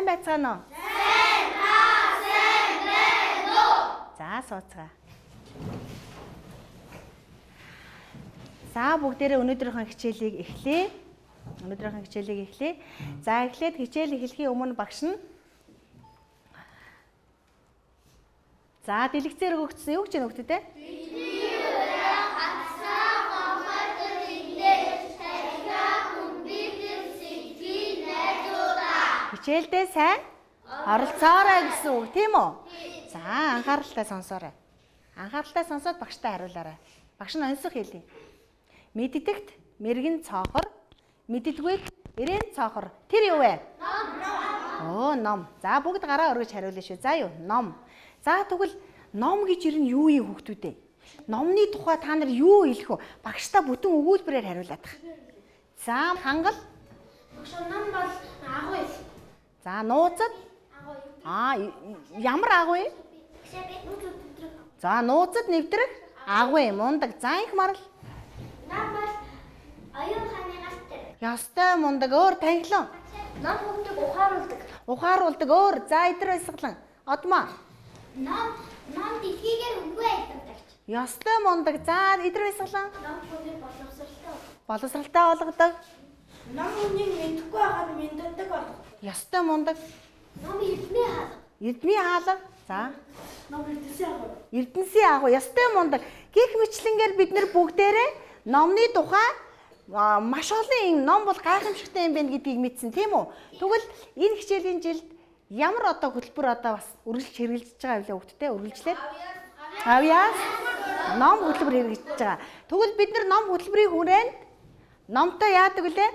Сайн байцгаана уу? Сайн байна уу? За сууцгаа. За бүгдээрээ өнөөдрийнхөө хичээлийг эхлэе. За эхлээд хичээл эхлэхийн өмнө багш нь за дэлгэцээр өгөгдсөн юу гэж нөхдөд те? Хичээлдээ сайн оролцоорой гэсэн үг тийм үү? За анхааралтай сонсоорой. Анхааралтай сонсоод багштай хариулаарай. Багш нь онцгой хэлье. Мэддэгт мэрэгэн цоохор, мэддэггүйд эрээн цоохор. Тэр юу вэ? Ном. Ном. За бүгд гараа өргөж хариулъя шүү. За юу? Ном. За тэгвэл ном гэж ер нь юу юм хүүхдүүдээ? Номны тухай та нар юу хэлэх вэ? Багштай бүтэн өгүүлбэрээр хариулаад. За хангал. Багш ном бол агуу. За нууцад. Ямар агуу юм? За нууцад нэвтрэх агуу юм. Мундаг. За их марал. Ном бол оюун ухааны галтэр. Ёстой мундаг өөр танхилан. Ном хүүхдийг ухааруулдаг. Ухааруулдаг өөр. За идэр баясгалан. Одмоо. Ном дэлхийгээр өнгөө айлтгадагч. Ёстой мундаг. За идэр баясгалан. Ном хүүхдийг боловсралтай. Боловсралтай болгодог. Ном үнийг мэдэхгүй байгаад мэддэг болгодог. Ёстой мундаг. Ном эрдмийн хаалга. Эрдмийн хаалга. За. Ном эрдэнсийн агуу. Эрдэнсийн агуу. Ёстой мундаг. Гэх мэтлэнгээр бид нар бүгдээрээ номны тухай маш олон юм ном бол гайхамшигтай юм байна гэдгийг мэдсэн тийм үү? Тэгвэл энэ хичээлийн жилд ямар одоо хөтөлбөр одоо бас үргэлж хэрэгжилж байгаа вэ хүүхдтэй үргэлжлээд? Авьяас ном хөтөлбөр хэрэгжилж байгаа. Тэгвэл бид нар ном хөтөлбөрийн хүрээнд номтой яадаг вүлээ?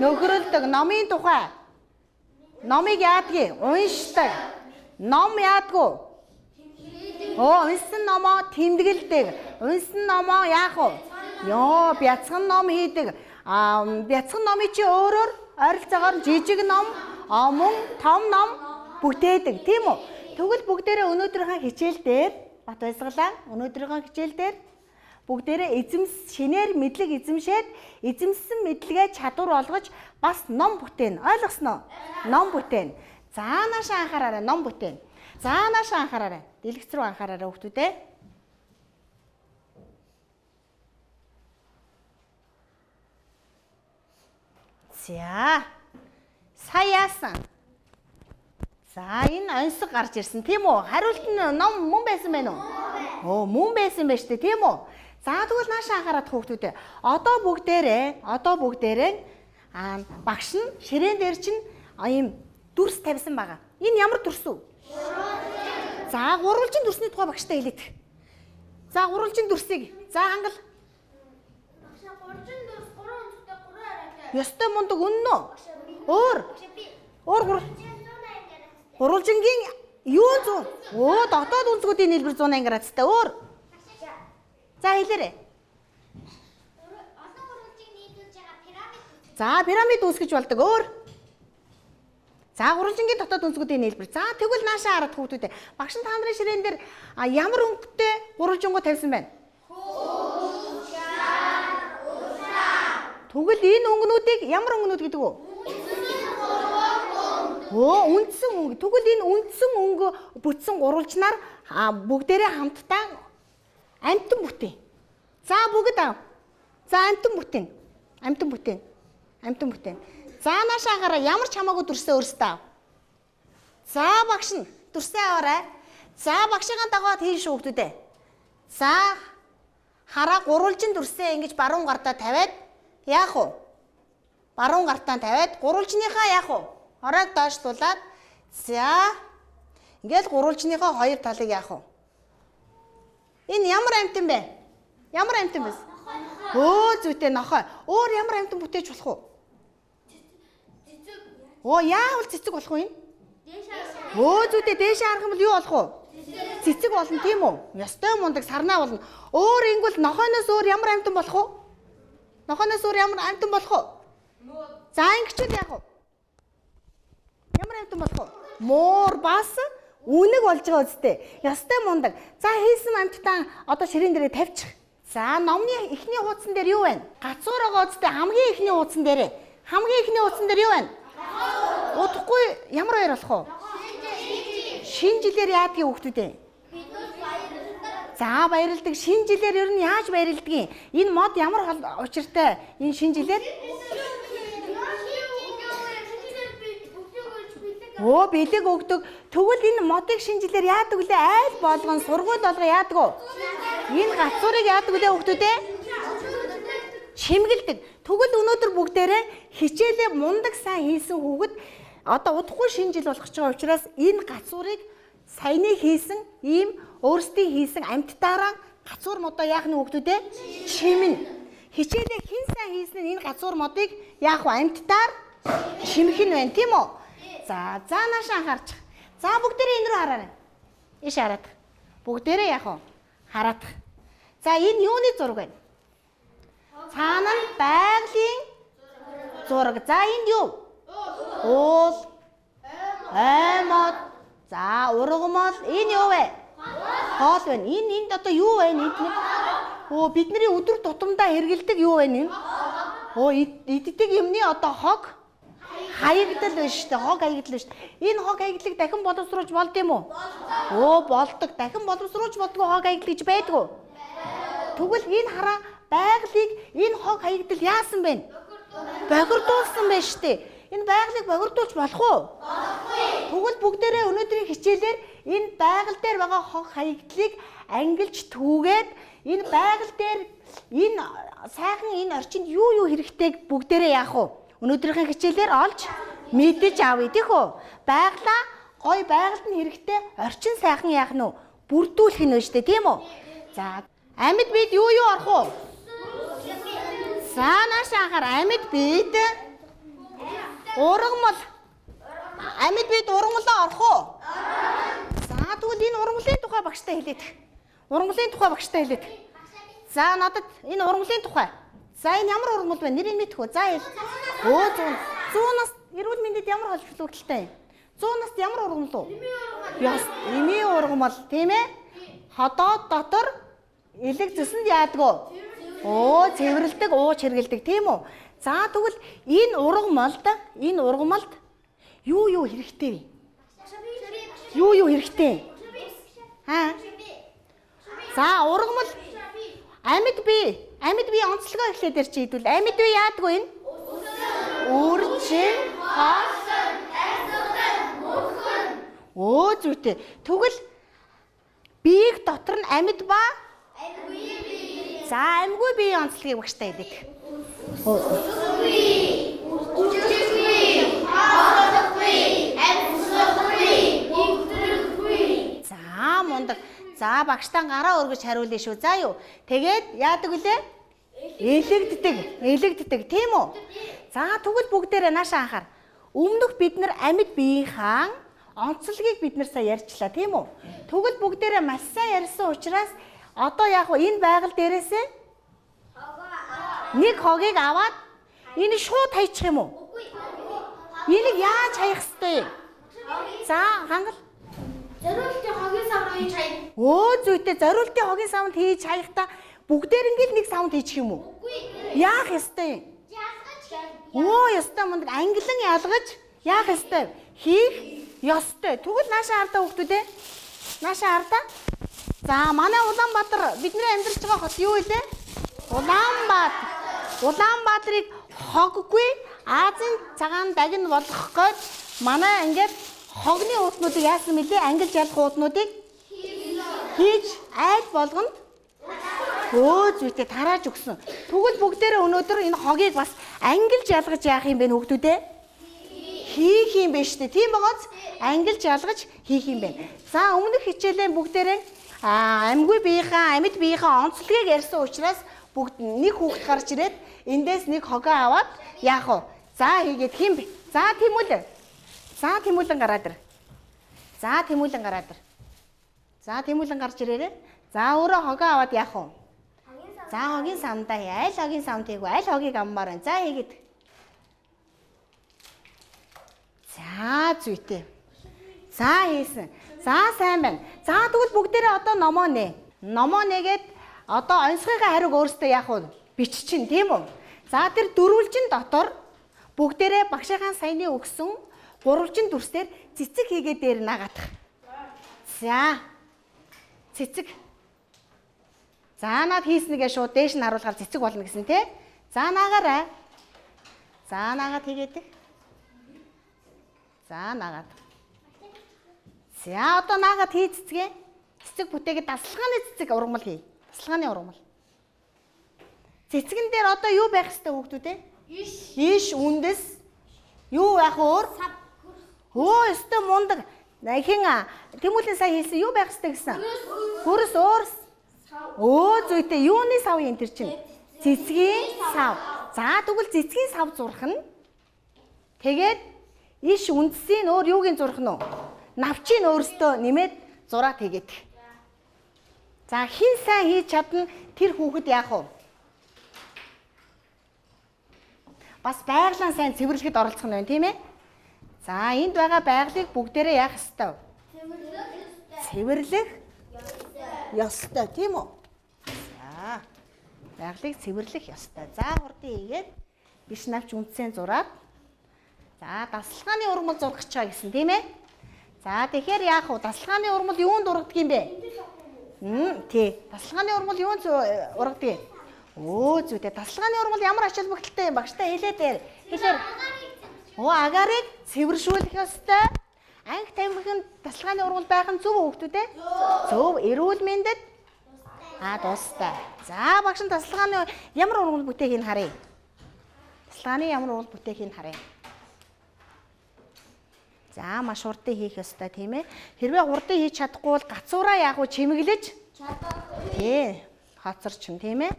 Нөхрөлдөг номын тухай. Номыг яадгийг уншдаг. Ном яадгүй? Унсан номоо тэмдэглэдэг. Унсан номоо яах вэ? Бяцхан ном хийдэг. Бяцхан номыг чи өөрөөр ойролцоогоор жижиг ном, мөн том ном бүтээдэг, тийм үү? Тэгвэл бүгдээрээ өнөөдрийнхөө хичээл дээр бат баясгалаа. Өнөөдрийнхөө хичээл дээр бүгдээрээ шинээр мэдлэг эзэмшээд эзэмсэн мэдлэгээ чадвар болгож бас ном бүтээн. Ойлгосноо? Ном бүтээн. За наашаа анхаараарай, ном бүтээн. За наашаа анхаараарай. Дэлгэц рүү анхаараарай хүүхдүүдээ. За. Сайн яасан. За энэ онцгой гарч ирсэн тийм үү? Хариулт нь ном мөн байсан байна уу? Мөн байсан байж тээ тийм үү? За тэгвэл наашаа анхаарат хүүхдүүдээ. Одоо бүгдээрээ багш нь ширээн дээр чинь ийм дүрс тавьсан байгаа. Энэ ямар дүрс үү? За гурвалжин дүрсний тухай багштай хэлээд. За гурвалжин дүрсийг. За хангал. Багш гурвалжин дүрс 3 өнцгтэй 3 арайтай. Ёстой мундаг үнэн үү? Өөр гурвалжингийн юу зүү? Дотоод үнцгүүдийн нийлбэр 180 градустай өөр. За хэлээрэй. Олон гурвалжийг нийлүүлж байгаа пирамид. За пирамид үүсгэж болдог өөр. За гурвалжингийн дотоод үнцгүүдийн нийлбэр. За тэгвэл наашаа хараад хүүхдүүдээ. Багш нь та нарын ширээн дээр ямар өнгөтэй гурвалжингуу тавьсан байна? Тэгвэл энэ өнгөнүүдийг ямар өнгөнүүд гэдэг вэ? Үндсэн өнгө. Тэгвэл энэ үндсэн өнгө бүтсэн гурвалжнаар бүгдээрээ хамтдаа амтан бүтээн. За бүгд За амтан бүтээн. За наашаа хараа ямар ч хамаагүй дүрсээ өөрсдөө ав. За багш нь дүрсээ аваарай. За багшигаа дагаад хийн хүүхдүүдээ. За хараа гурвалжин дүрсээ ингэж баруун гартаа тавиад яах вэ? Баруун гартаа тавиад гурвалжныхаа яах вэ? Оройг доошлуулад за ингээл гурвалжныхаа хоёр талыг яах вэ? Энэ ямар амтан бэ? Ямар амтан бэ? Зүйтэй нохой. Өөр ямар амтан бүтээж болох вэ? Яавал цэцэг болох вэ? Зүйтэй дээшээ харах юм бол юу болох вэ? Цэцэг болно тийм үү? Ёстой мундаг сарнаа болно. Өөр ингүүл нохойноос өөр ямар амтан болох вэ? Нохойноос өөр ямар амтан болох вэ? За ингэчүүд яах вэ? Ямар амтан болох вэ? Муур бас үнэг болж байгаа үстэй. Ёстой мундаг. За хийсэн амттаа одоо ширээн дээрээ тавьчих. За номны эхний хуудсан дээр юу байна? Гацуур байгаа үстэй хамгийн эхний хуудсан дээр. Хамгийн эхний хуудсан дээр юу байна? Удахгүй ямар баяр болох вэ? Шинэ жилээр яадгийг хүүхдүүдээ? За баярлдаг. Шинэ жилээр ер нь яаж баярлдаг юм? Энэ мод ямар учиртай? Энэ шинэ жилээр? Оо бэлэг өгдөг. Тэгвэл энэ модыг шинэ жилээр яадаг үлээ? Айл болгон сургууль болго яадаг уу? Энэ гацуурыг яадаг үлээ хүүхдүүдээ? Шимгэлдэг. Тэгвэл өнөөдөр бүгдээрээ хичээлээ мундаг сайн хийсэн хүүхэд одоо удахгүй шинэ жил болох ч байгаа учраас энэ гацуурыг саяны хийсэн ийм өөрсдийн хийсэн амьтдаараа гацуур модоо яах нь хүүхдүүдээ шимнэ. Хичээлээ хэн сайн хийсэн энэ гацуур модыг яах вэ? Амьтдаар шимэх нь байна тийм үү? За нааш анхаарч. За бүгдээрээ энэ рүү хараарай. Иш хараад. Бүгдээрээ яах вэ? Хараад. За энэ юуны зураг байна? Цаана нь байгалийн зураг. За энд юу? Уул. Аймод. За ургамал. Энэ юу вэ? Хоол байна. Энд одоо юу байна? Оо бидний өдөр тутамдаа хэрэгэлдэг юу байна энэ? Оо иддэг юмны одоо хог хаягдал байна шүү дээ. Хог хаягдал шүү дээ. Энэ хог хаяглыг дахин боловсруулж болд юм уу? Оо болдог. Дахин боловсруулж болдгоо хог хаягдал гэж байдгүй. Тэгвэл энэ хараа байгалыг энэ хог хаягдал яасан бэ? Бохирдуулсан байна шүү дээ. Энэ байгалыг бохирдуулж болох уу? Болохгүй. Тэгвэл бүгдээрээ өнөөдрийн хичээлээр энэ байгаль дээр байгаа хог хаягдлыг ангилж түүгээд энэ байгаль дээр энэ сайхан энэ орчинд юу хэрэгтэйг бүгдээрээ яах вэ? Өнөөдрийн хичээлээр олж мэдэж авъя тийх үү? Байгалаа гой байгальд нь хэрэгтэй орчин сайхан яах нь бүрдүүлэх нь шүү дээ тийм үү? За амьд бид юу орох уу? Саанаас анхаар амьд бид ургамал. Амьд бид ургамалаа орох уу? За тэгвэл энэ ургамлын тухай багштай хэлээд. Ургамлын тухай багштай хэлээд. За надад энэ ургамлын тухай. За энэ ямар ургамал вэ? Нэрийг мэдэх үү? За хэл. Оо 100-аас эрүүл мэндэд ямар холбогдолтой юм? 100-аас ямар ургамал уу? Эмийн ургамал тийм ээ? Ходоод дотор элэг зүсэнд яадаг уу? Оо цэвэрлдэг, ууж хэргэлдэг тийм үү? За тэгвэл энэ ургамалд юу хэрэгтэй вэ? Юу хэрэгтэй? За ургамал амьд бие онцлогоо эхлээд ирж идвэл амьд бие яадаг вэ энэ? Үржин, хосон, эсгэн, мөрхөн. Оо зүйтэй. Тэгвэл биеийг дотор нь амьд ба амьгүй бие. За амьгүй бие онцлогийг багштай хэлээд. Үсгүй, үжиггүй, хоолойгүй, амьсгалгүй, нэгтрэггүй. За мундаг. За багштаа гараа өргөж хариулъя шүү. За юу. Тэгээд яадаг вүлээ? Элэгддэг тийм үү? За тэгвэл бүгдээрээ наашаа анхаар. Өмнөх бид нар амьд биеийнхаа онцлогийг бид нар сая ярьчлаа тийм үү? Тэгвэл бүгдээрээ маш сайн ярьсан учраас одоо яг энэ байгаль дээрээсээ нэг хогийг аваад энэ шууд хаячих юм уу? Энийг яаж хаях ёстой? За хангал. Зориултын хогийн савнд хийж хаяа. Оо зүйтэй зориултын хогийн савнд хийж хаяхдаа бүгдээр ингээл нэг савнд хийчих юм уу? Яах ёстой юм? Оо ёстой мундаг ангилан ялгаж яах ёстой? Хийх ёстой. Тэгвэл наашаа хардаа хүүхдүүдээ. Наашаа хардаа. За манай Улаанбаатар бидний амьдарч байгаа хот юу вэ? Улаанбаатар. Улаанбаатарыг хоггүй Азийн цагаан дагин болгох гээд манай ингээд хогны ууднуудыг яасан мөлий ангилж ялах ууднуудыг хийж айл болгонд өө зүйтэй тарааж өгсөн. Тэгвэл бүгдээрээ өнөөдөр энэ хогийг бас ангилж ялгаж яах юм бэ хүүхдүүдээ? Хийх юм байна шүү дээ. Тийм байгаач ангилж ялгаж хийх юм байна. За өмнөх хичээлээ бүгдээрээ амьгүй биеийнхаа амьд биеийнхаа онцлогийг ярьсан учраас бүгд нэг хүүхд гарч ирээд эндээс нэг хогоо аваад яах вэ? За хийгээд хин бэ? За Тэмүүлэн. За Тэмүүлэн гараад ир. За Тэмүүлэн гараад ир. За Тэмүүлэн гарч ирээрээ. За өөрөө хогоо аваад яах вэ? За хогийн самдаа хий. Аль хогийн самд хийгүү? Аль хогийг аммаар байна? За хийгээд. За зүйтэй. За хийсэн. За сайн байна. За тэгвэл бүгдээрээ одоо номоо нэ. Номоо нэгээд одоо онцгойгоо хариуг өөрөөсөө яах вэ? Биччихин тийм үү? За тэр дөрвөлжин дотор бүгдээрээ багшийнхаа саяны өгсөн Гурвалжин дүрсээр цэцэг хийгээ дээр нагаадах. За. Цэцэг. За наад хийснэгээ шууд дээш нь харуулгаар цэцэг болно гэсэн тий. За наагаарай. За наагаад хийгээдэг. За наагаад. За одоо наагаад хий цэцгээ. Цэцэг бүтээгээд дасгалгааны цэцэг ургамал хий. Дасгалгааны ургамал. Цэцгэн дээр одоо юу байх ёстой хүүхдүүд ээ? Иш үндэс. Юу байх өөр? Өө өстө мундаг. Хин Тэмүүлийн сая хэлсэн юу байх ёстой гэсэн? Хөрс уурс. Өө зүйтэй юуны сав юм тэр чинь? Цэцгийн сав. За тэгвэл цэцгийн сав зурх нь. Тэгээд иш үндэсийн өөр юугийн зурх нь? Навчийн өөртөө нэмээд зураад хийгээд. За хин сайн хийж чадна тэр хүүхэд яах вэ? Бас байгалаа сайн цэвэрлэхэд оролцох нь байна тийм ээ. За энд байгаа байгалыг бүгдээрээ яах ёстой? Цэвэрлэх ёстой тийм үү? За байгалыг цэвэрлэх ёстой. За хурдан хийгээд биш навч үндсэн зураад. За дасгалгааны ургамал зургах чаа гэсэн тийм ээ. За тэгэхээр яах вэ? Дасгалгааны ургамал юунд ургадаг юм бэ? Тий. Дасгалгааны ургамал юунд ургадаг? Өө зүйтэй. Дасгалгааны ургамал ямар ач холбогдолтой юм багштай хэлээд дээр. Хэлээр. Агаарыг цэвэршүүлэх ёстой. Анги тамхинд дасгалгааны ургамал байх нь зөв хүүхдүүд ээ? Зөв. Эрүүл мэндэд тустай. За багш нь дасгалгааны ямар ургамал бүтээхийг харъя. Дасгалгааны ямар ургамал бүтээхийг харъя. За маш хурдан хийх ёстой тийм ээ. Хэрвээ хурдан хийж чадахгүй бол гацуураа яах вэ? Чимэглэж чадах. Тий. Хоцорчин тийм ээ.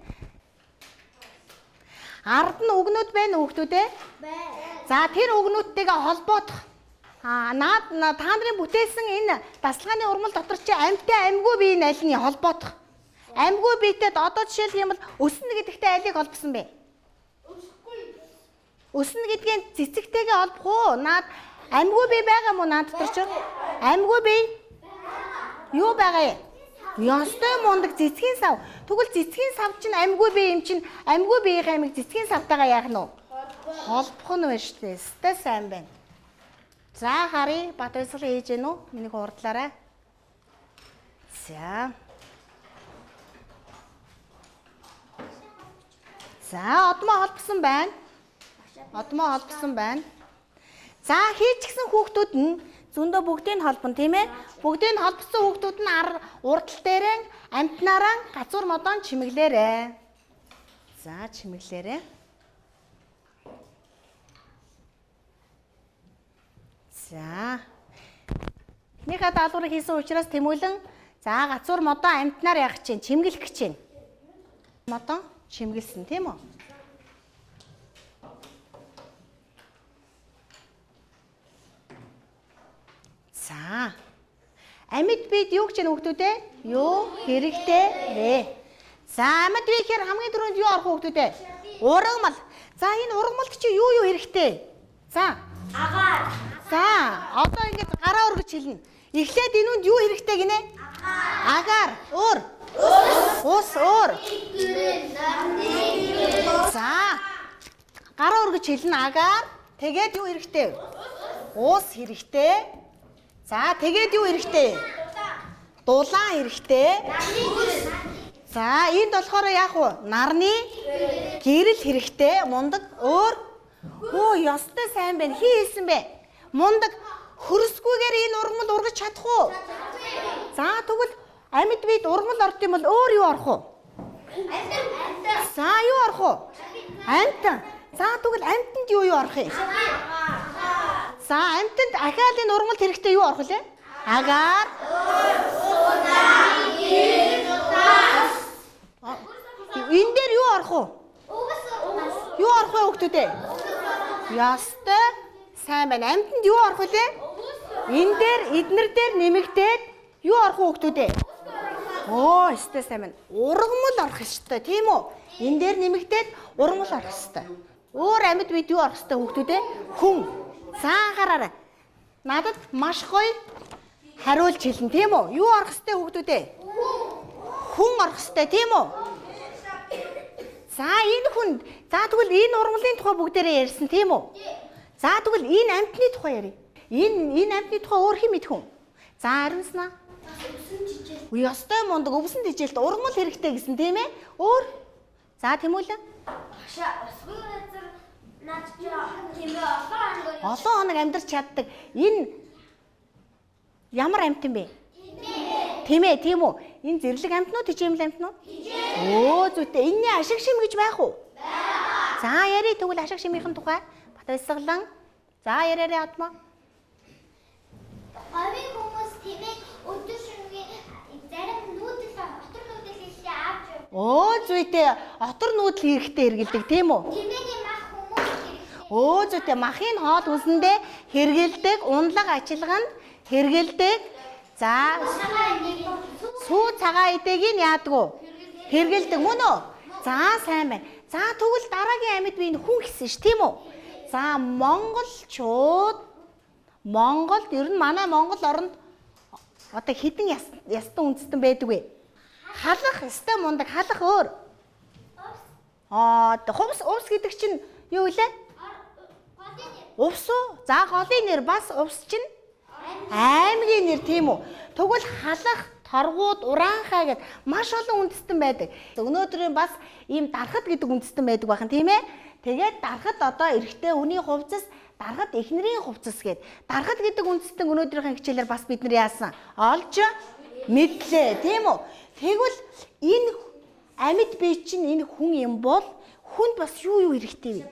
Ард нь үгнүүд байна уу хүүхдүүд ээ? Байна. За тэр үгнүүдтэйгээ холбоодох. Та нарын бүтээсэн энэ дасгалгааны ургамал дотор чи амьтай амьгүй биеийн аль нь холбоодох. Амьгүй биетэй одоо жишээлх юм бол өснө гэдэгтэй алийг холбосон бэ? Өснө гэдгийг цэцэгтэйгээ холбох уу? Наад амьгүй бие байгаа мó наад дотор ч? Амьгүй бие? Юу байгаа юм? Ёстой мундаг цэцгийн сав. Тэгвэл цэцгийн сав чинь амьгүй бие юм чинь амьгүй биеийн амиг цэцгийн савтайгаа яах нь вэ? Холбох нь байна шүү дээ. Өстэй сайн байна. За харъя. Бат уйсгал хийж гэнэ үү? Миний хурдлаарай. За. За одмоо холбосон байна. Одмоо холбосон байна. За хийчихсэн хүүхдүүд нь зөндөө бүгдийг холбон тийм ээ. Бүгдийг холбосон хүүхдүүд нь урдтал дээрээ амтнаараа гацуур модон чимэглээрээ. За чимэглээрээ. За. Эхнийхээ даалгаврыг хийсэн учраас Тэмүүлэн за гацуур модон амтнаар яах чинь чимгэлэх гэж чинь. Модон чимгэлсэн тийм үү? За. Амьд бид юу гэж хүүхдүүд ээ? Юу хэрэгтэй вэ? За амьд бие гэхээр хамгийн түрүүнд юу орох хүүхдүүд ээ? Ургамал. За энэ ургамалд чи юу хэрэгтэй? За. Агаар. За одоо ингэж гараа өргөж хэлнэ. Эхлээд энүүнд юу хэрэгтэй гинэ? Агаар. Өөр. Ус өөр. За. Гараа өргөж хэлнэ агаар. Тэгээд юу хэрэгтэй? Ус хэрэгтэй. За тэгээд юу хэрэгтэй? Дулаан хэрэгтэй. За энд болохоор яах вэ? Нарны гэрэл хэрэгтэй. Мундаг өөр. Ёстой сайн байна. Хийсэн бэ? Мундаг хөрсгүйгээр энэ ургамал ургаж чадах уу? За тэгвэл амьд бид ургамал орд юм бол өөр юу орох вэ? За юу орох вэ? Амтан. За тэгвэл амтанд юу орох юм? За амтанд ахаалын ургамалд хэрэгтэй юу орох вэ? Агаар. Энэ дээр юу орох вэ? Юу орох вэ хүүхдүүд ээ? Ястай сайн байна. Амтанд юу орох вэ? Энэ дээр эднэр дээр нэмэгдээд юу орох вэ хүүхдүүд ээ? Ястай сайн байна. Ургамал орох ёстой тийм үү? Энэ дээр нэмэгдээд ургамал орох ёстой. Өөр амьд бид юу орох ёстой хүүхдүүд ээ? Хүн. За анхаараарай. Надад маш гоё хариулж хэлнэ тийм үү? Юу орох ёстой хүүхдүүд ээ? Хүн орох ёстой тийм үү? За энэ хүн. За тэгвэл энэ ургамлын тухай бүгдээрээ ярьсан тийм үү? За тэгвэл энэ амьтны тухай ярив. Энэ амьтны тухай өөр хэм мэдэх үү? За хариулснаа. Өвсөн жижиг. Ёстой мундаг өвсөн тэжээлт ургамал хэрэгтэй гэсэн тийм ээ? Өөр. За Тэмүүлэн. Багшаа усгүй газар наад чи тийм ээ Олон хоног амьдарч чаддаг. Энэ ямар амьтан бэ? Тийм ээ, тийм үү? Энэ зэрлэг амьтнууд тижээмэл амьтнууд? Өө зүйтэй. Энэний ашиг шим гэж байх уу? Байгаа. За яри тэгвэл ашиг шимийн тухай бат баясгалан. За яриараа атма. Говийн хүмүүс тийм ээ өдөр шөнөгийн зарим нүүдэл отор нүүдэл хийхдээ авч явдаг. Өө зүйтэй. Отор нүүдэл хэрэгтэй хэргэлдэг тийм үү? Тэмээний мах хүмүүс хэрэгтэй. Өө зүйтэй махын хоол үсэндээ хэргэлдэг, унлаг ачилганд хэргэлдэг. За сүү цагаан идэгийг яадаг уу? Хэргэлдэг мөн үү? За сайн байна. За тэгвэл дараагийн амьд би энэ хүн гэсэн ш тийм үү? За Монголд ер нь манай Монгол оронд одоо хэдэн ястан үндэстэн байдаг вэ? Халах, өстой мундаг халах өөр. Увс гэдэг чинь юу вэ? Увс уу? За голын нэр бас увс чинь аймгийн нэр тийм үү? Тэгвэл халах, торгууд, ураанхай гэд маш олон үндэстэн байдаг. Өнөөдрийн бас ийм дархад гэдэг үндэстэн байдаг бахан тийм ээ? Тэгээд дархад одоо эрэгтэй хүний хувцас, дархад эхнэрийн хувцас гэд. Дархад гэдэг үндэстэн өнөөдрийн хичээлээр бас бид нар яасан? Олж мэдлээ тийм үү? Тэгвэл энэ амьд бие чинь энэ хүн юм бол хүнд бас юу хэрэгтэй вэ?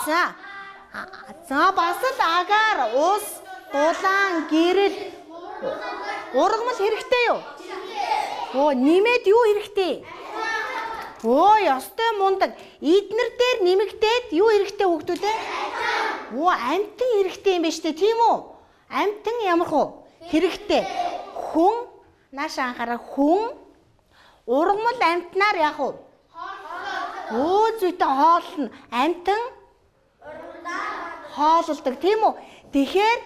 За бас л агаар, ус, дулаан, гэрэл, ургамал хэрэгтэй юу? Нэмээд юу хэрэгтэй? Ёстой мундаг. Эднэр дээр нэмэгдээд юу хэрэгтэй хөгдөлээ? Амьтан хэрэгтэй юм ба штэ тийм үү? Амьтан ямар хөө? Хэрэгтэй. Хүн нааша анхаараа хүн ургамал амьтнаар яах вэ? Зүйтэй хоолно. Амьтан хооллдог тийм үү? Тэгэхээр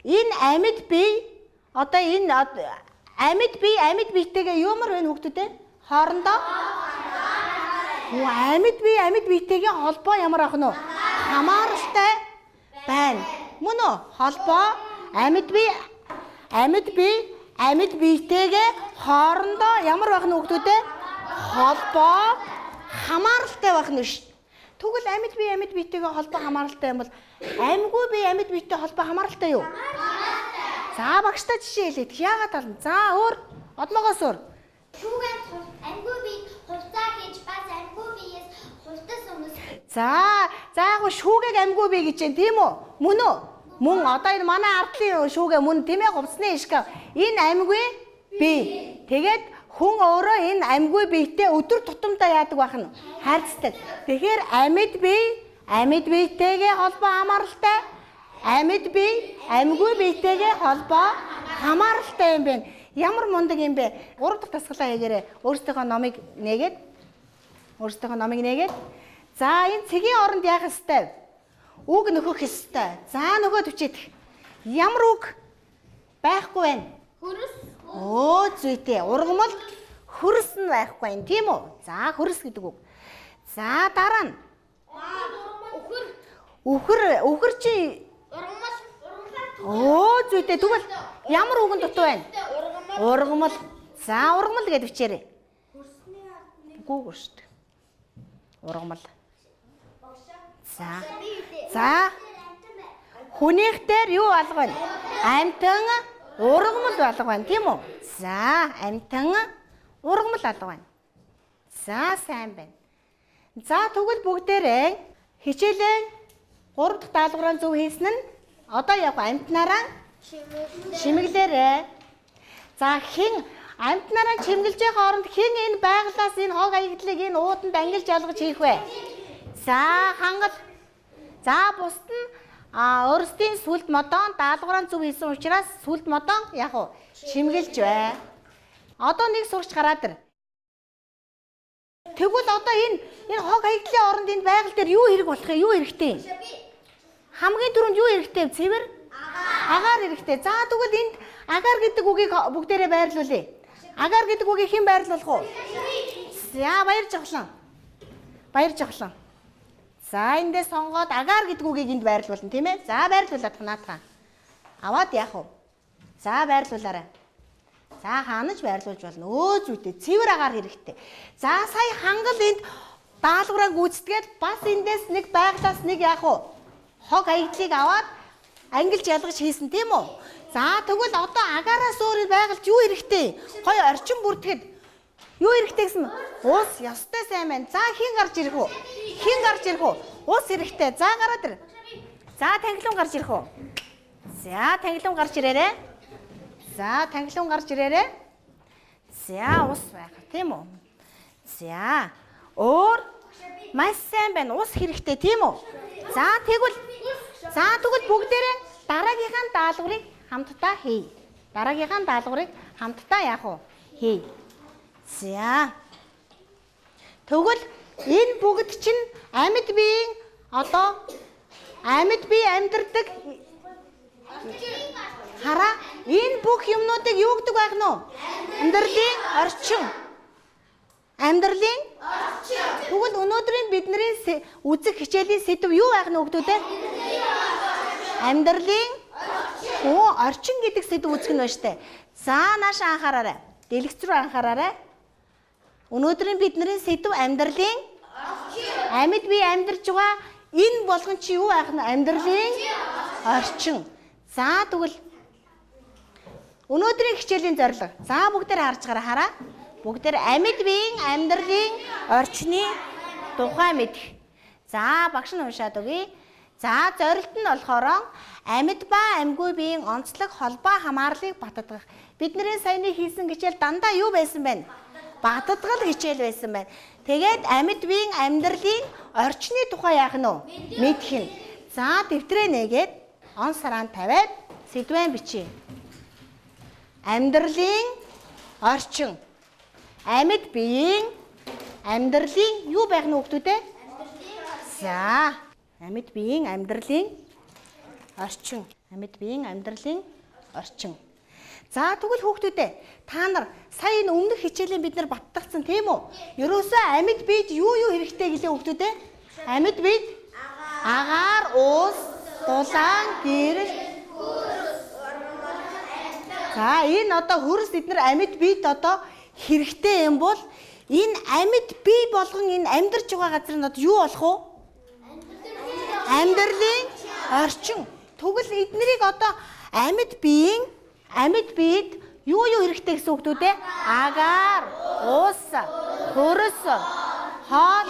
энэ амьд бие одоо энэ амьд биетэйгээ юмар байна хөгдөдөө хоорондоо амьд биетэйгээ холбоо ямар ах нь вэ? Хамааралтай байна. Мөн үү? Холбоо амьд биетэйгээ хоорондоо ямар байх нь хөгдөдөө холбоо хамааралтай байх нь шүү. Тэгвэл амьд биетэйгээ холбоо хамааралтай юм бол амьгүй бие амьд биетэй холбоо хамааралтай юу? За багштай жишээ хэлээд яагаад тална? За өөр одноогоос өөр. Шүүгээд амьгүй бие хувцаа хийж бас амьгүй биеэс хувцас өмс. За яг шүүгийг амьгүй бие гэж юм тийм үү? Мөн үү? Мөн одоо энэ манай ардлын шүүгээ мөн тийм ээ хувцсны ишг. Энэ амьгүй бие. Тэгээд хүн өөрөө энэ амьгүй биетэй өдөр тутамдаа яадаг байх нь харьцдаг. Тэгэхээр амьд биетэйгээ холбоо хамааралтай, амьд бие амьгүй биетэйгээ холбоо хамааралтай юм байна. Ямар мундаг юм бэ? 3 дахь дасгалаа хийгээрэй. Өөрсдийнхөө номыг нээгээд. За энэ цэгийн оронд яах ёстой? Үг нөхөх ёстой. За нөгөө төвчээд. Ямар үг байхгүй байна? Хөрс. Зүйтэй. Ургамал хөрс нь байхгүй юм тийм үү? За хөрс гэдэг үг. За дараа нь. Үхэр чи Ургамал. Зүйтэй. Тэгвэл ямар үгэн дутуу байна? Ургамал. За ургамал гэж бичээрэй. Хөрсний ард Үгүй шүү дээ. Ургамал. За. Хүнийх дээр юу алга байна? Амьтан ургамал алга байна тийм үү? За амьтан ургамал алга байна. За сайн байна. За тэгвэл бүгдээрээ хичээлээ 3 дахь даалгавраа зөв хийсэн нь одоо яг амьтнараа чимэглээрээ. За хэн амьтнараа чимгэлж байгаа хооронд хэн энэ байгалаас энэ хог аягдлыг энэ ууданд ангилж ялгаж хийх вэ? За хангал. За бусд нь өөрсдийн сүлд модон даалгавраа зөв хийсэн учраас сүлд модон яг уу чимгэлж бай. Одоо нэг сурч гараад ир. Тэгвэл одоо энэ хог хаягдлын оронд энэ байгаль дээр юу хэрэг болох юм? Юу хэрэгтэй? Хамгийн түрүүнд юу хэрэгтэй? Цэвэр агаар хэрэгтэй. За тэгвэл энд агаар гэдэг үгийг бүгдээрээ байрлуулъя. Агаар гэдэг үгийг хэн байрлуулах вэ? За баяр жавхлан. За эндээ сонгоод агаар гэдэг үгийг энд байрлуулна тийм ээ. За байрлуулаад наатаа. Аваад яах вэ? За байрлуулаарай. За хаанаж байрлуулж болно? Өө зүйтэй цэвэр агаар хэрэгтэй. За сая хангал энд даалгавраа гүйцэтгээд бас эндээс нэг байглаас нэг яах вэ? Хог хаягдлыг аваад ангилж ялгаж хийсэн тийм үү? За тэгвэл одоо агаараас өөр байгальд юу хэрэгтэй? Гоё орчин бүртгэхэд юу хэрэгтэй гэсэн мэ? Уус ёстой сайн байна. За хин гарч ирэх үү? Хин гарч ирэх үү? Уус хэрэгтэй. За гараад ир. За тангилуун гарч ирэх үү? За тангилуун гарч ирээрэй. За тангилуун гарч ирээрэй. За ус байх тийм үү? За өөр маш сайн байна. Ус хэрэгтэй тийм үү? За тэгвэл бүгдээрээ дараагийнхаа даалгаврыг хамтдаа хий. Дараагийнхаа даалгаврыг хамтдаа яах вэ? Хий. За. Тэгвэл энэ бүгд чинь амьд биеийн одоо амьд бие амьдардаг хараа энэ бүх юмнуудыг юу гэдэг байх нь вэ? Амьдралын орчин. Амьдралын орчин. Тэгвэл өнөөдрийн бидний үзэх хичээлийн сэдэв юу байх нь хүүхдүүд ээ? Амьдралын орчин гэдэг сэдэв үзэх нь байна штэ. За наашаа анхаараарай. Дэлгэц рүү анхаараарай. Өнөөдрийн бидний сэдэв амьдралын орчин. Амьд бие амьдарч байгаа энэ болгон чи юу байх нь? Амьдралын орчин. За тэгвэл өнөөдрийн хичээлийн зорилго. За бүгдээр харж хараа. Бүгдээр амьд биеийн амьдралын орчны тухай мэдэх. За багш нь уншаад өгье. За зорилт нь болохоор амьд ба амьгүй биеийн онцлог холбоо хамаарлыг баттгах. Бидний саяны хийсэн хичээл дандаа юу байсан бэ? Баттгал хичээл байсан байна. Тэгээд амьд биеийн амьдралын орчны тухай яах нь вэ? Мэдэх нь. За дэвтрээ нээгээд он сараан тавиад сэдвэн бичье. Амьдралын орчин. Амьд биеийн амьдралын юу байх нь хүүхдүүд ээ? За, амьд биеийн амьдралын орчин. Амьд биеийн амьдралын орчин. За тэгвэл хүүхдүүд ээ, та нар сая энэ өмнөх хичээлийн бид нар баттгацсан тийм үү? Ерөөсөө амьд биед юу хэрэгтэй гэлээ хүүхдүүд ээ? Амьд биед агаар, уус, дулаан, гэрэл. За энэ одоо хөрс эдгээр амьд биед одоо хэрэгтэй юм бол энэ амьд бие болгон энэ амьдарч байгаа газар нь одоо юу болох вэ? Амьдралын орчин. Тэгвэл эднэрийг одоо амьд биед юу хэрэгтэй гэсэн үг үү? Агаар, уус, хөрс, хоол,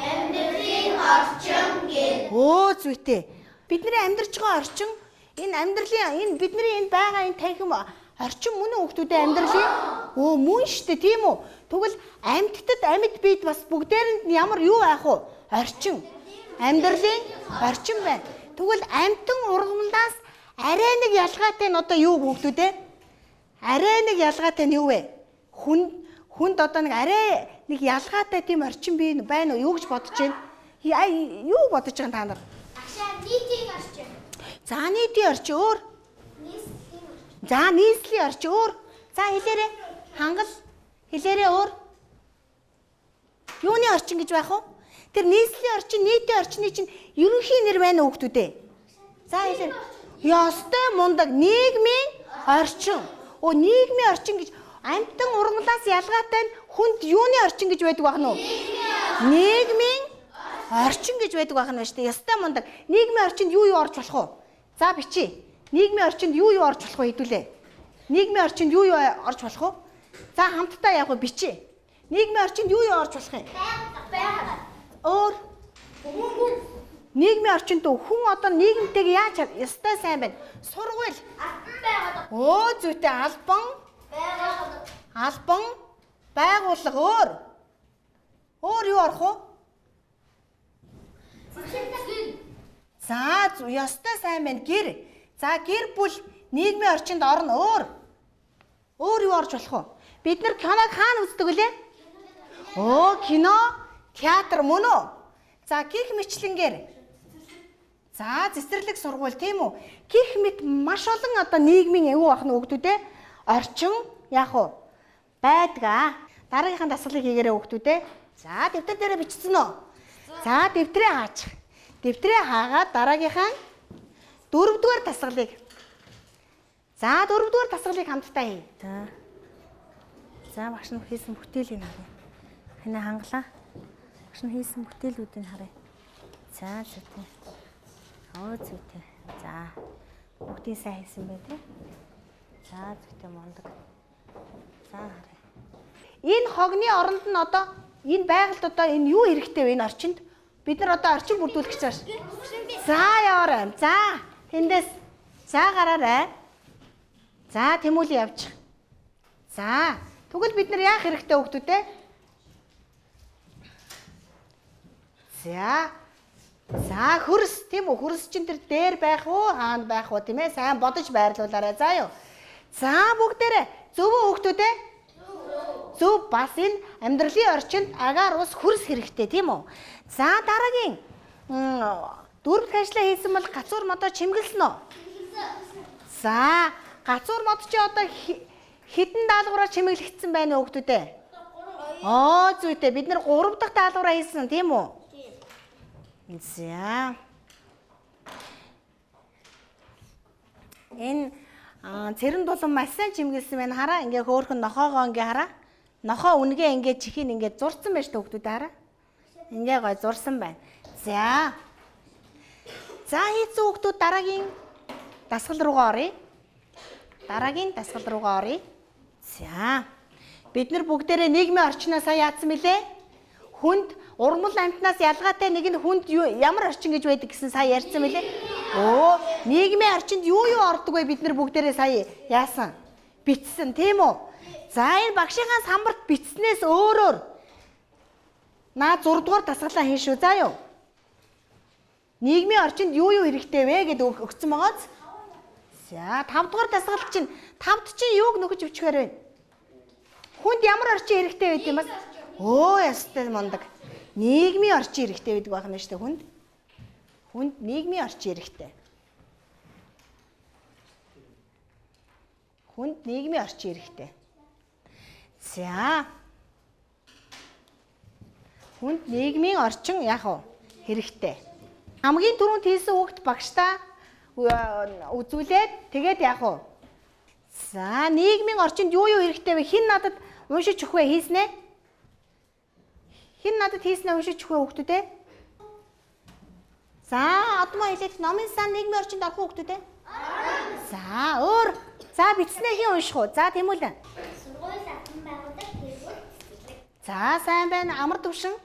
амьдралын орчин гэх. Өө зүйтэй. Бидний амьдарч байгаа орчин энэ амьдралын энэ бидний энэ байгаа энэ танхим орчин мөн үү хүүхдүүдээ амьдралын? Өө мөн штэ тийм үү? Тэгвэл амьтдад амьд биед бас бүгдээрэнд нь ямар юу байх вэ? Орчин. Амьдралын орчин байна. Тэгвэл амьтан ургамлаас арай нэг ялгаатай нь одоо юу хүүхдүүдээ? Арай нэг ялгаатай нь юу вэ? Хүнд одоо нэг арай нэг ялгаатай тийм орчин бий байна уу? Юу гэж бодож байна? Юу бодож байгаа та нар? Агшаа нийтийн орчин. За нийтийн орчин өөр. За нийслэлийн орчин өөр. За хэлээрэй. Хангал хэлээрэй өөр. Юуны орчин гэж байх вэ? Тэр нийслэлийн орчин, нийтийн орчны чинь ерөнхий нэр байна уу хүүхдүүдээ? За хэлээрэй. Ёстой мундаг нийгмийн орчин. Нийгмийн орчин гэж амьтан ургамлаас ялгаатай нь хүнд юуны орчин гэж байдаг байх нь вэ? Нийгмийн орчин гэж байдаг байх нь ба штэ. Ёстой мундаг. Нийгмийн орчинд юу орж болох вэ? За бичиж. Нийгмийн орчинд юу орж болох вэ хэдүүлээ? Нийгмийн орчинд юу орж болох вэ? За хамтдаа яг бичиж. Нийгмийн орчинд юу орж болох юм? Байгаль. Өөр. Нийгмийн орчинд хүн одоо нийгэмтэйг яаж ёстой сайн байна? Сургууль. Албан байгууллага. Өө зүйтэй албан Байгууллага. албан байгууллага өөр. Өөр юу орох вэ? За ёстой сайн байна гэр. За гэр бүл нийгмийн орчинд орно өөр. Өөр юу орж болох вэ? Бид нар киног хаана үздэг вүлээ? Кино, театр мөн үү? За гих мэтлэнгээр. За цэцэрлэг сургууль тийм үү? Гих мэт маш олон одоо нийгмийн эвгүй бах нь хүүхдүүдээ орчин яах вэ? Байдгаа. Дараагийнхаа дасгалыг хийгээрэй хүүхдүүдээ. За дэвтэр дээрээ бичсэн үү? За дэвтрээ хаачих. Дэвтрээ хаагаад дараагийнхаа 4-р дасгалыг. За 4-р дасгалыг хамтдаа хий. За. За багш нь хийсэн бүтээлийг харъя. Хинэ хангалаа. Багш нь хийсэн бүтээлүүдийг харъя. За зүйтэй. Оо зүйтэй. За. Бүгдийг сайн хийсэн бай тээ. За зүйтэй мондог. За харъя. Энэ хогны оронд нь одоо энэ байгальд одоо энэ юу хэрэгтэй вэ энэ орчинд? Бид нар одоо орчин бүрдүүлэх гэж байна. За яваарай. За тэндээс за гараарай. За тэмүүл явчих. За тэгвэл бид нар яах хэрэгтэй хүүхдүүдээ? За хөрс тийм үү? Хөрс чинь тэр дээр байх уу, хаана байх уу тийм ээ? Сайн бодож байрлуулаарай. За юу. За бүгдээрээ зөвөө хүүхдүүдээ? Зөв бас энэ амьдралын орчинд агаар ус хөрс хэрэгтэй тийм үү? За дараагийн дөрөвт ажлаа хийсэн бол гацуур модоо чимгэлсэн үү? За гацуур мод чи одоо хэдэн даалгавраар чимэглэгдсэн байна уу хүүхдүүдээ? Оо зүйтэй бид нар 3 дахь даалгавраа хийсэн тийм үү? За. Энэ цэрэн дулан маш сайн чимгэлсэн байна. Хараа ингээ хөөхөн нохоогоо ингээ хараа. Нохоо үнгээ ингээ чихийг ингээ зурцсан байж та хүүхдүүд хараа. Ингээ гой зурсан байна. За. За хийцэн хүүхдүүд дараагийн дасгал руугаа оръё. Дараагийн дасгал руугаа оръё. За. Бид нар бүгдээрээ нийгмийн орчноос сая яатсан мөлий? Хүнд урмал амьтнаас ялгаатай нэг нь хүнд ямар орчин гэж байдаг гэсэн сая ярьсан мөлий? Оо, нийгмийн орчинд юу ордог вэ бид нар бүгдээрээ сая яасан? Бичсэн тийм үү? За энэ багшийнхаа самбарт бичснээс өөрөөр наа 6 дугаар дасгалаа хийн шүү. За юу? Нийгмийн орчинд юу хэрэгтэй вэ гэдэг өгсөн байгааз. За 5 дугаар дасгал чинь 5-д чинь юуг нөхөж өчгөр вэ? Хүнд ямар орчин хэрэгтэй байд юм бас? Оо ястай мондог. Нийгмийн орчин хэрэгтэй байдаг байх нь шүү дээ хүнд. Хүнд нийгмийн орчин хэрэгтэй. Хүнд нийгмийн орчин хэрэгтэй. За. Хүнд нийгмийн орчин яах вэ? Хэрэгтэй. Хамгийн түрүүнд хийсэн хүүхд багштаа үзүүлээд тэгээд яах вэ? За, нийгмийн орчинд юу хэрэгтэй вэ? Хин надад уншиж өгөх вэ? Хийснэ? Хин надад хийснэ уншиж өгөх вэ хүүхдүүдээ? За, одмоо хэлээд номын сан нийгмийн орчинд орох хүүхдүүдээ? За, өөр. За, бичснээ хин унших уу? За, тийм үү? Сургууль ахын байгууллага хэрэггүй. За, сайн байна. Амар төвшин.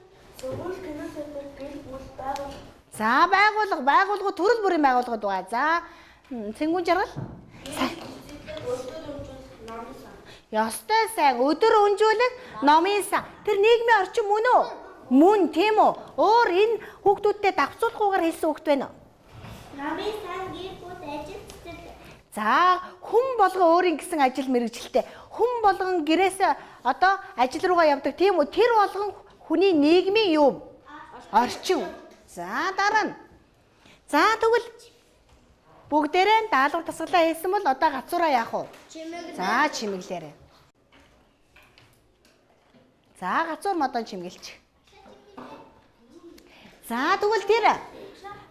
Сургууль кино сервер гэр бүл байгууллага. За, байгууллагууд төрөл бүрийн байгууллагууд байгаа. За, цэнгүүн жаргал. Ёстой сайн өдөр өнжүүлэх номын сан. Тэр нийгмийн орчин мөн үү? Мөн тийм үү? Өөр энэ хүүхдүүдтэй давцуулахгүйгээр хэлсэн хүүхд байна уу? Номын сан гэр бүл ажил цэцэрлэг. За хүн болгон өөрийн гэсэн ажил мэргэжилтэй. Хүн болгон гэрээсээ одоо ажил руугаа явдаг тийм үү? Тэр болгон хүний нийгмийн юу? Орчин. За дараа нь. За тэгвэл бүгдээрээ даалгавар тасгалаа хийсэн бол одоо гацуураа яах вэ? За чимэглээрэй. За гацуур модон чимгэлчих. За тэгвэл тэр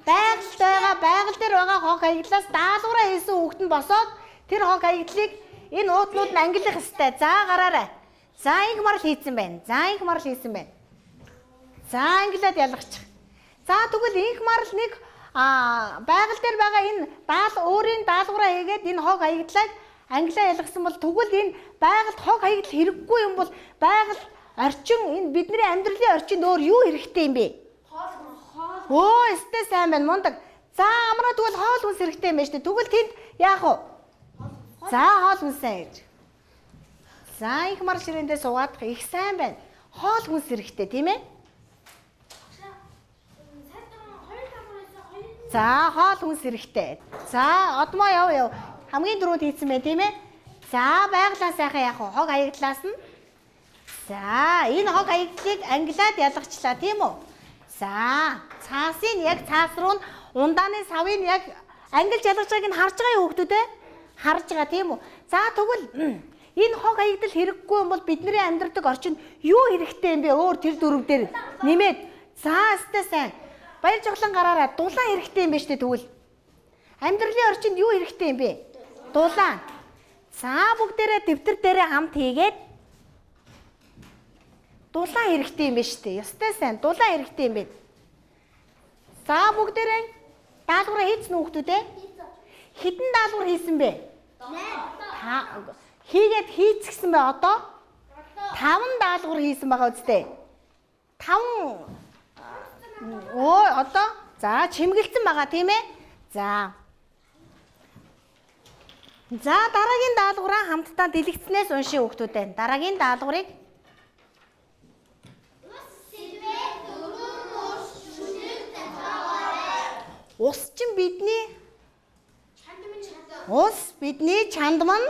байгаль дээр байгаа хог хаягдлаас даалгавраа хийсэн хүүхэд нь босоод тэр хог хаягдлыг энэ ууднууд нь ангилах ёстой. За гараарай. За инх марл хийсэн байна. За инх марл хийсэн байна. За ангилаад ялгачих. За тэгвэл инх марл нэг байгаль дээр байгаа энэ өөрийн даалгавраа хийгээд энэ хог хаягдлыг ангилаа ялгасан бол тэгвэл энэ байгальд хог хаягдл хэрэггүй юм бол байгаль орчин энэ бидний амьдралын орчинд өөр юу хэрэгтэй юм бэ? Оо, өстэй сайн байна мундаг. За амраа тэгвэл хоол хүнс хэрэгтэй юм байна шүү дээ. Тэгвэл тэнд яах вэ? За хоол хүнсээ ирж. За их мар ширээндээ суугаад их сайн байна. Хоол хүнс хэрэгтэй тийм ээ? За хоол хүнс хэрэгтэй. За одмоо яв. Хамгийн дөрөнд хийсэн байх тийм ээ? За байглаа сайхан яах вэ? Хог хаягдлаас нь. За энэ хог хаягдлыг ангилаад ялгачлаа тийм үү? За цаасын яг цаас руу ундааны савыг яг ангилж ялгаж байгааг нь харж байгаа юу хүүхдүүд ээ? Харж байгаа тийм үү? За тэгвэл энэ хог хаягдл хэрэггүй юм бол бидний амьдрдаг орчинд юу хэрэгтэй юм бэ? Өөр тэр дөрөв дээр нэмээд За өстэй сайн. Баяр жавхлан гараараа дулаан хэрэгтэй юм байна шүү дээ тэгвэл. Амьдралын орчинд юу хэрэгтэй юм бэ? Дулаан. За бүгдээрээ дэвтэр дээрээ хамт хийгээд дулаан хэрэгтэй юм байна шүү дээ. Өстэй сайн. Дулаан хэрэгтэй юм бэ. За бүгдээрээ даалгавраа хийцэн хүүхдүүд ээ. Хэдэн даалгавар хийсэн бэ? 8. Хийгээд хийцгсэн бай одоо 5 даалгавар хийсэн байгаа үстэй. 5. Одоо за чимгэлсэн байгаа тийм ээ. За дараагийн даалгавраа хамтдаа дэлгэцнээс уншия хүүхдүүдээ. Дараагийн даалгаврыг ус чинь бидний чандман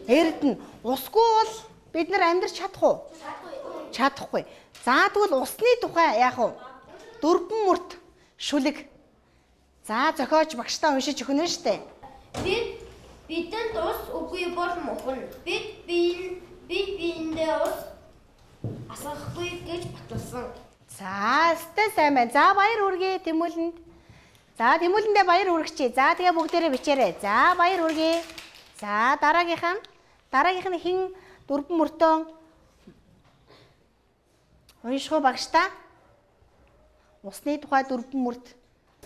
эрдэнэ. Усгүй бол бид нар амьдрч чадах уу? Чадахгүй. За тэгвэл усны тухай яах вэ? Дөрвөн мөрт шүлэг. За зохиож багштаа уншиж өгнө штэ. Бидэнд ус үгүй бол мохно. Биендээ ус асахгүй гэж баталсан. За өстэй сайн байна. За баяр хүргэе Тэмүүлэнд. За Тэмүүлэндээ баяр хүргэчээ. За тэгээ бүгдээрээ бичээрэй. За баяр хүргэе. За дараагийнх нь хин дөрвөн мөртөө унших багштаа. Усны тухай дөрвөн мөрт.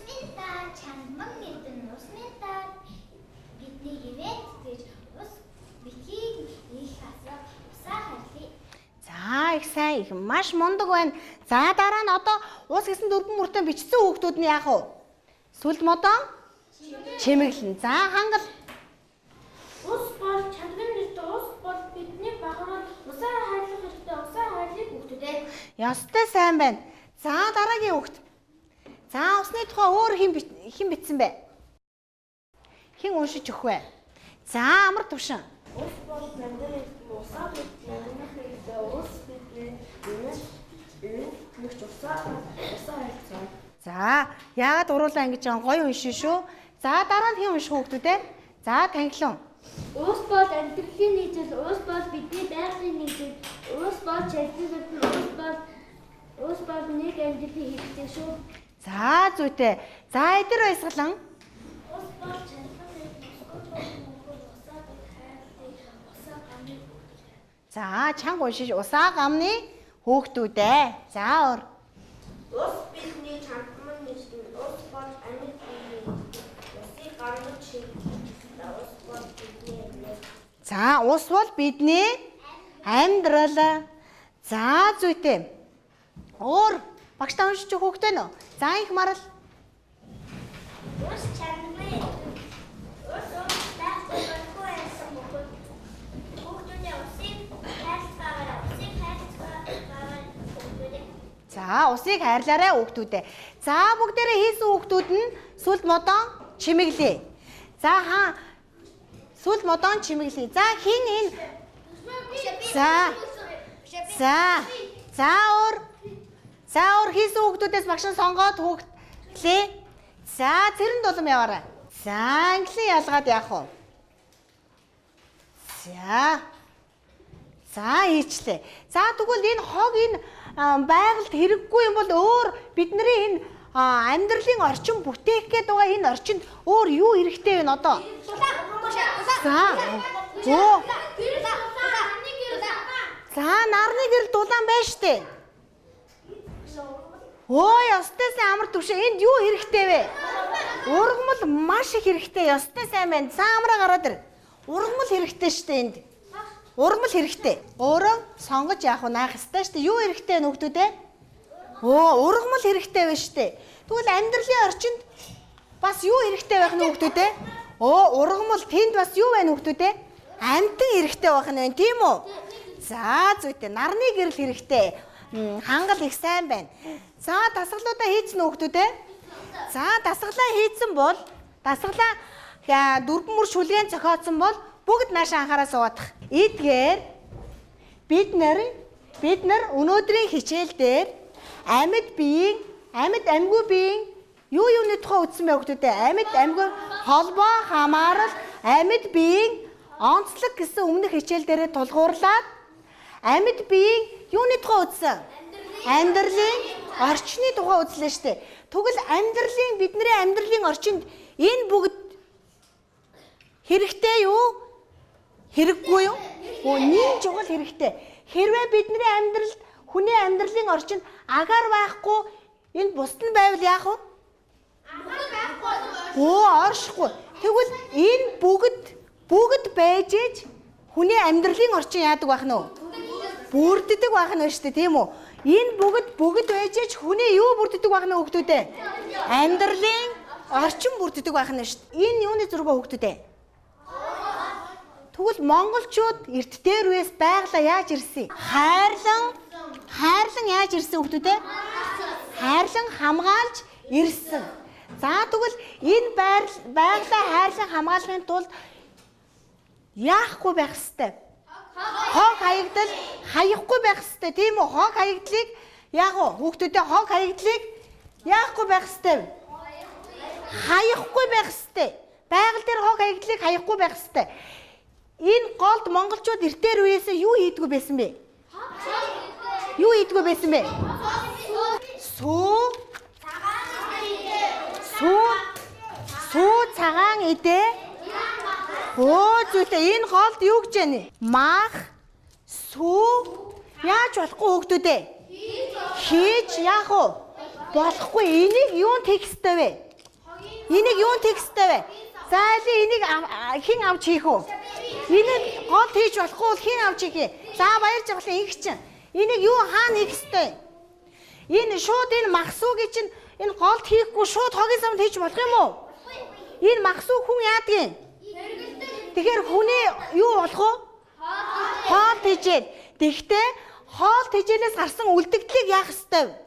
Минта чандман гэдэг усминта бидний хивэт гэж ус битгий их асаа усаа харлаа. За их сайн их маш мундаг байна. За дараа нь одоо ус гэсэн дөрвөн мөртөө бичсэн хүүхдүүд нь яах вэ? Сүлд модон чимэглэн. За хангал. Ус бол чандман гэдэг ус бол бидний багаар усаа харлах хэрэгтэй усаа харлыг хүүхдүүдээ. Ястай сайн байна. За дараагийн хүүхд. За усны тухай өөр хэн бичсэн бэ? Хэн уншиж өгөх вэ? За амар төвшин. Ус бол бидний усаа бидний ус бидний нэгч усаа харлаа. За яагаад уруулаа ингэж байгаа гоё уншин шүү. За дараа нь хэн унших хүүхдүүдээ? За танхилан. Ус бол амьдралын нийцэл, ус бол бидний байгалийн нийцэл, ус бол чөлөөт, ус бол нэг амьдралын хэрэгтэй шүү. За зүйтэй. За эдгээр баясгалан. Ус бол за чанга уншиж усаа гамны хүүхдүүдээ. За өөр. Ус бидний чандман нэгэн, ус бол амьдралын усыг гаргаж ус бол бидний. За ус бол бидний амьдрал. За зүйтэй. Өөр багштаа уншиж өгөх хүүхдээ нөө. За их марал. Ус чандман. Ус тахтай болохгүй байсан боход. Хүүхдүүдээ усыг хайрлаарай. За усыг хайрлаарай хүүхдүүдээ. За бүгдээрээ хийсэн хүүхдүүд нь сүлд модон чимэглэе. За сүлд модон чимэглэе. За хин энэ. За өөр хийсэн хүүхдүүдээс багш нь сонгоод хүүхдлээ. За цэрэн дулам яваарай. За англи ялгаад яах вэ? За хийчлээ. За тэгвэл энэ хог энэ байгальд хэрэггүй юм бол өөр бидний энэ амьдралын орчин бүтээх гээд байгаа энэ орчинд өөр юу хэрэгтэй вэ одоо? За нарны гэрэл дулаан байна штэ. Ой, ёстой сайн амар төвшөө. Энд юу хэрэгтэй вэ? Ургамал маш их хэрэгтэй. Ёстой сайн байна. За амраа гараад ир. Ургамал хэрэгтэй штэ энд. Ургамал хэрэгтэй. Өөрөө сонгож яах вэ? Наах ёстой штэ. Юу хэрэгтэй вэ нөхдүүд ээ? Ургамал хэрэгтэй байна штэ. Тэгвэл амьдралын орчинд бас юу хэрэгтэй байх нөхдүүд ээ? Ургамал тэнд бас юу байна нөхдүүд ээ? Амтан хэрэгтэй байх нь тийм үү? За зүйтэй. Нарны гэрэл хэрэгтэй. Хангал их сайн байна. За дасгалуудаа хийцэн хүүхдүүд ээ. За дасгалаа хийцэн бол дасгалаа дөрвөн мөр шүлгээн зохиоцсон бол бүгд наашаа анхаараа суудах. Эдгээр бид нар өнөөдрийн хичээл дээр амьд амьгүй биеийн юуны тухай үзсэн бэ хүүхдүүд ээ? Амьд амьгүй холбоо хамаарал амьд биеийн онцлог гэсэн өмнөх хичээл дээрээ тулгуурлаад амьд биеийн юуны тухай үзсэн? Амьдралын орчны тухай үзлээ штэ. Тэгвэл бидний амьдралын орчинд энэ бүгд хэрэгтэй юу? Хэрэггүй юу? Нин чухал хэрэгтэй. Хэрвээ бидний амьдралд хүний амьдралын орчинд агаар байхгүй энэ бусд нь байвал яах вэ? Оршихгүй. Тэгвэл энэ бүгд байж ээж хүний амьдралын орчин яадаг байх нь вэ? Бүрддэг байх нь шүү дээ, тийм үү? Энэ бүгд байж ээж хүний юу бүрддэг байх нь хүүхдүүд ээ? Амьдралын орчин бүрддэг байх нь шүү дээ. Энэ юуны зураг хүүхдүүд ээ? Тэгвэл монголчууд эрт дээр үес байглаа яаж ирсэн? Хайрлан яаж ирсэн хүүхдүүд ээ? Хайрлан хамгаалж ирсэн. За тэгвэл энэ байглаа хайрлан хамгаалахын тулд яахгүй байх ёстой. Хог хаягдал хаяхгүй байх ёстой, тийм үү? Хог хаягдлыг яах вэ? Хүүхдүүдээ хог хаягдлыг яахгүй байх ёстой. Хаяхгүй байх ёстой. Байгаль дээр хог хаягдлыг хаяхгүй байх ёстой. Энэ голд монголчууд эртээр үеэсээ юу хийдгүү байсан бэ? Юу хийдгүү байсан бэ? Сүү цагаан идэ. Зүйтэй энэ голд юу гэж яана? Мах, сүү яаж болохгүй хүүхдүүдээ? Хийж яах вэ? Болохгүй. Энийг юун тексттэй вэ? За энийг хэн авч хийх вэ? Энийг гол хийж болохгүй бол хэн авч хийх вэ? За баяр жаргалын инх чинь. Энийг юу хаана хийх ёстой? Энэ шууд энэ махсуугийн чинь энэ голд хийхгүй шууд хогийн самд хийж болох юм уу? Энэ махсуу хүн яадаг юм? Тэгэхээр хүний юу болох вэ? Хоол тэжээл. Тэгтээ хоол тэжээлээс гарсан үлдэгдлийг яах ёстой вэ?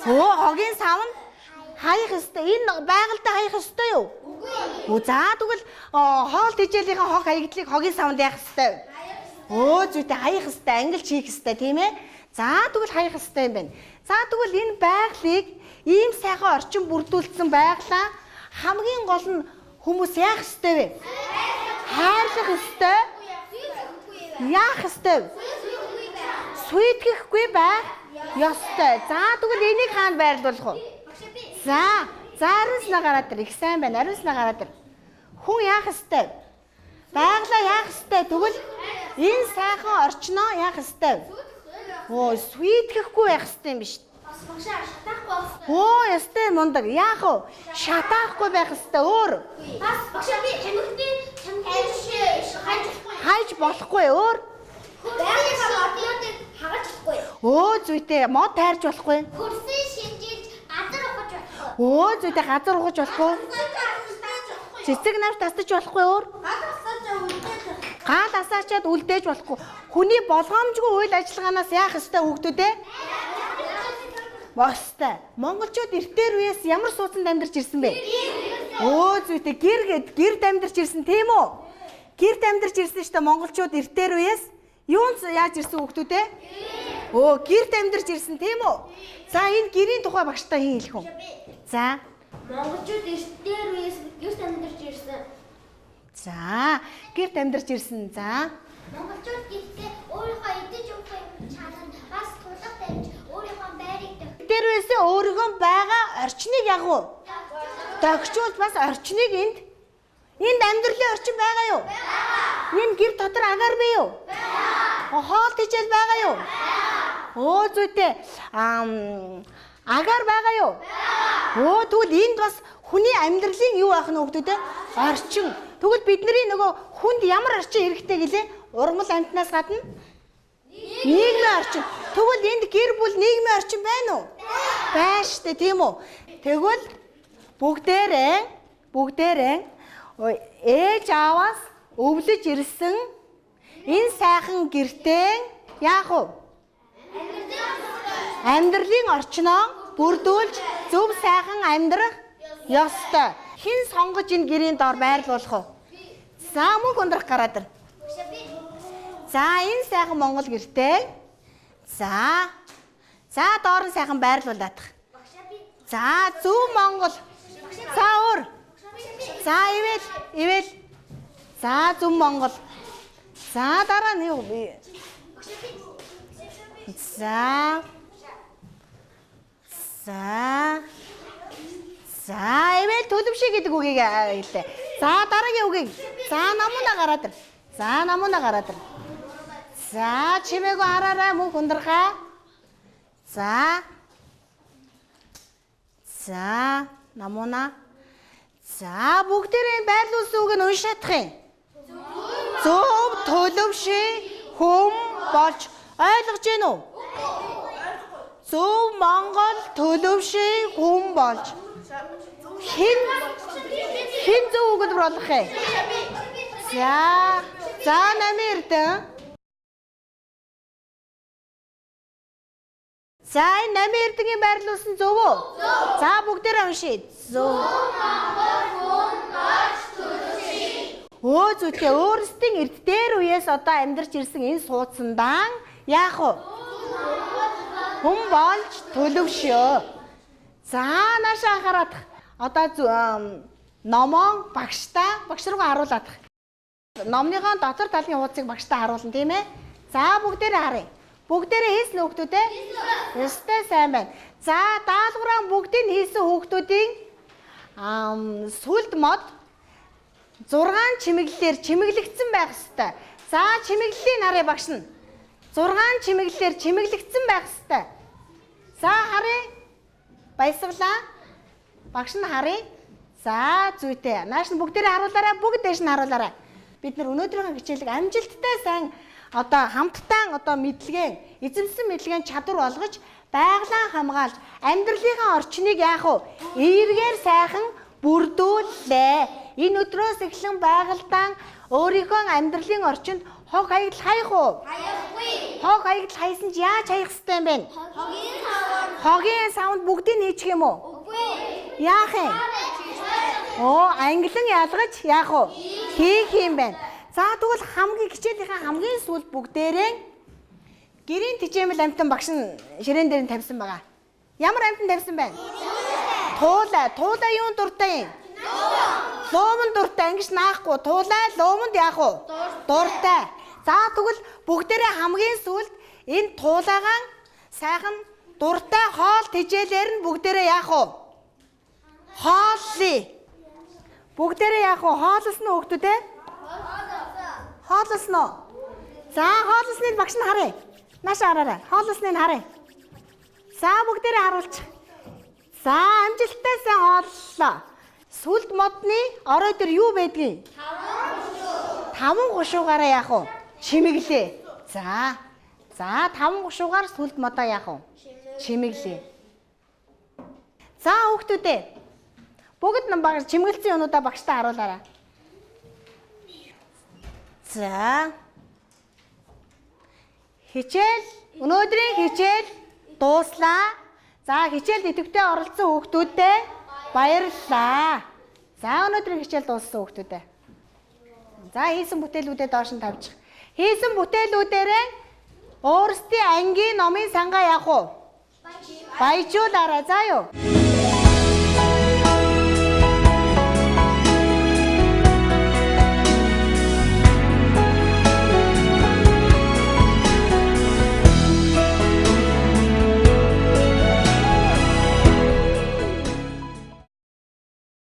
Хогийн самд хаях ёстой. Энэ байгальтай хаях ёстой юу? За тэгвэл хоол тэжээлийнхээ хог хаягдлыг хогийн самд яах ёстой вэ? Зүйтэй хаях ёстой, ангилж хийх ёстой, тийм ээ? За тэгвэл хаях ёстой юм байна. За тэгвэл энэ байгалыг ийм сайхан орчин бүрдүүлсэн байглаа хамгийн гол нь хүмүүс яах ёстой вэ? Хайрлах ёстой. Яах ёстой вэ? Сүйтгэхгүй байх ёстой. За тэгвэл энийг хаана байрлуулах вэ? За ариун санаа гараад ир. Их сайн байна. Ариун санаа гараад ир. Хүн яах ёстой? Байглаа яах ёстой? Тэгвэл энэ сайхан орчноо яах ёстой? Сүйтгэхгүй байх ёстой юм биш. Ястай мундаг. Яах вэ? Шатаахгүй байх ёстой. Өөр. Багшаа би тамхины хайж болохгүй. Өөр. Хагаж болохгүй. Зүйтэй мод тайрж болохгүй. Хөрсөн шинжиж газар ухаж болохгүй. Зүйтэй газар ухаж болохгүй. Цэцэг навч тасдаж болохгүй. Өөр. Гал асаачаад үлдээж болохгүй. Хүний болгоомжгүй үйл ажиллагаанаас яах ёстой хүүхдүүдээ? Бостой. Монголчууд эртээр үеэс ямар суудсанд амьдарч ирсэн бэ? Зүйтэй гэрд амьдарч ирсэн, тийм үү? Гэрд амьдарч ирсэн шүү дээ монголчууд эртээр үеэс. Юунд яаж ирсэн хүүхдүүдээ? Гэрд амьдарч ирсэн, тийм үү? За энэ гэрийн тухай багштай хэн хэлэх вэ? За. Монголчууд эртээр үеэс гэрд амьдарч ирсэн. За, гэрд амьдарч ирсэн. За. Монголчууд гэхдээ өөрийнхөө идэж уух чадвар бас тулах тавьж өөрийнхөө байрыг эртээр үеэсээ өөрийнхөө байгаа орчныг яг уу? Догчвол бас орчныг энд амьдралын орчин байгаа юу? Энэ гэр дотор агаар бий юу? Хоол тэжээл байгаа юу? Зүйтэй агаар байгаа юу? Тэгвэл энд бас хүний амьдралын юу байх нь хүүхдүүдээ? Орчин. Тэгвэл бидний нөгөө хүнд ямар орчин хэрэгтэй гэлээ? Урмал амьтнаас гадна нийгмийн орчин. Тэгвэл энд гэр бүл нийгмийн орчин байна уу? Байна штэ, тийм үү? Тэгвэл бүгдээрээ ээж ааваас өвлөж ирсэн энэ сайхан гэртээ яах вэ? Амьдралын орчноо бүрдүүлж зөв сайхан амьдрах ёстой. Хэн сонгож энэ гэрийн доор байрлуулах вэ? За мөн өндрөх гараад ир. За энэ сайхан Монгол гэртээ. За доор нь сайхан байрлуулаад. За зөв Монгол. За өөр. За ивэл. За зөв Монгол. За дараа нь юу бэ? За За. За, эвэл төлөвшөө гэдэг үгийг хэлээ. За, дараагийн үгийг. За, намуунаа гараад ир. За, намуунаа гараад ир. За, чимээгөө хараарай, мөн хүндрхаа. За. За, намуунаа. За, бүгдээрээ байрлуулсан үг нь уншаадах юм. Зөв, төлөвшөө, хүм болж ойлгож гин үү? Зөв, Монгол төлөвшөө, хүм болж. Хин зөв үгэл болох юм. За, намын эрдэн. За, энэ намын эрдэнгийн байрлуулсан зөв үү? За, бүгдээрээ уншия. Зөв. Зүйтэй өөрсдийн эрд дээр үеэс одоо амьдарч ирсэн энэ суудсандан яах вэ? Хүм болж төлөвшөө. За, наашаа хараад. Одоо номоо багш руугаа харуулдаг. Номныхоо дотор талын хуудсыг багштаа харуулна тийм ээ. За, бүгдээрээ харъя. Бүгдээрээ хийсэн хүүхдүүд ээ? Өстэй сайн байна. За, даалгавраа бүгдийг хийсэн хүүхдүүдийн сүлд мод 6 чимэглэлээр чимэглэгдсэн байх ёстой. За, чимэглэлийн харъя багш нь. 6 чимэглэлээр чимэглэгдсэн байх ёстой. За, харъя. Баясгалаа. Багш нь харъя. За, зүйтэй. Нааш нь бүгдээрээ харуулаарай. Бүгд дэш нь харуулаарай. Бид нар өнөөдрийн хичээлийг амжилттай сайн одоо хамтдаа одоо мэдлэгээ, эзэмсэн мэдлэгийн чадвар олгож, байгалаа хамгаалж, амьдралынхаа орчныг яах вэ? Эергээр сайхан бүрдүүллээ. Энэ өдрөөс эхлэн байгальдаа өөрийнхөө амьдралын орчинд хог хаягдл хаях уу? Хаяхгүй. Хог хаягдл хайсан ч яаж хаях ёстой юм бэ? Хогийн савнд бүгдийг хийчих юм уу? Үгүй. Яах юм? Англин ялгаж яах вэ? Хийх юм байна. За, тэгвэл хамгийн хичээлийнхаа хамгийн сүүлд бүгдээрээ гэрийн тижээмэл амтан багш нь ширээн дээр нь тавьсан байгаа. Ямар амтан тавьсан байна? Туулай. Туулай юунд дуртай юм? Луумын дуртай. Ингэж наахгүй. Туулай лууманд яах вэ? Дуртай. За, тэгвэл бүгдээрээ хамгийн сүүлд энэ туулайгаа сайхан дуртай хоол тижээлээр нь бүгдээрээ яах вэ? Хооллоо. Бүгдээрээ яах вэ? Хооллосно уу хүүхдүүд ээ? Хооллосно. За, хооллосныг багш нь харъя. Наашаа хараарай. Хооллосныг харъя. За, бүгдээрээ харуулж. За, амжилттай сайн хооллоо. Сүлд модны орой дээр юу байдгийг? 5 гушуугаараа яах вэ? Чимэглээ. За, 5 гушуугаар сүлд модоо яах вэ? Чимэглээ. За, хүүхдүүдээ. Бүгд баг чимэглсэн юмудаа багштаа харуулаарай. За. Өнөөдрийн хичээл дууслаа. За, хичээлд идэвхтэй оролцсон хүүхдүүдээ баярлалаа. За, өнөөдрийн хичээл дууссан хүүхдүүдээ. За, хийсэн бүтээлүүдээ доош нь тавьчих. Хийсэн бүтээлүүдээрээ өөрсдийн ангийн номын сангаа яах вэ? Баяжуулаарай. За юу?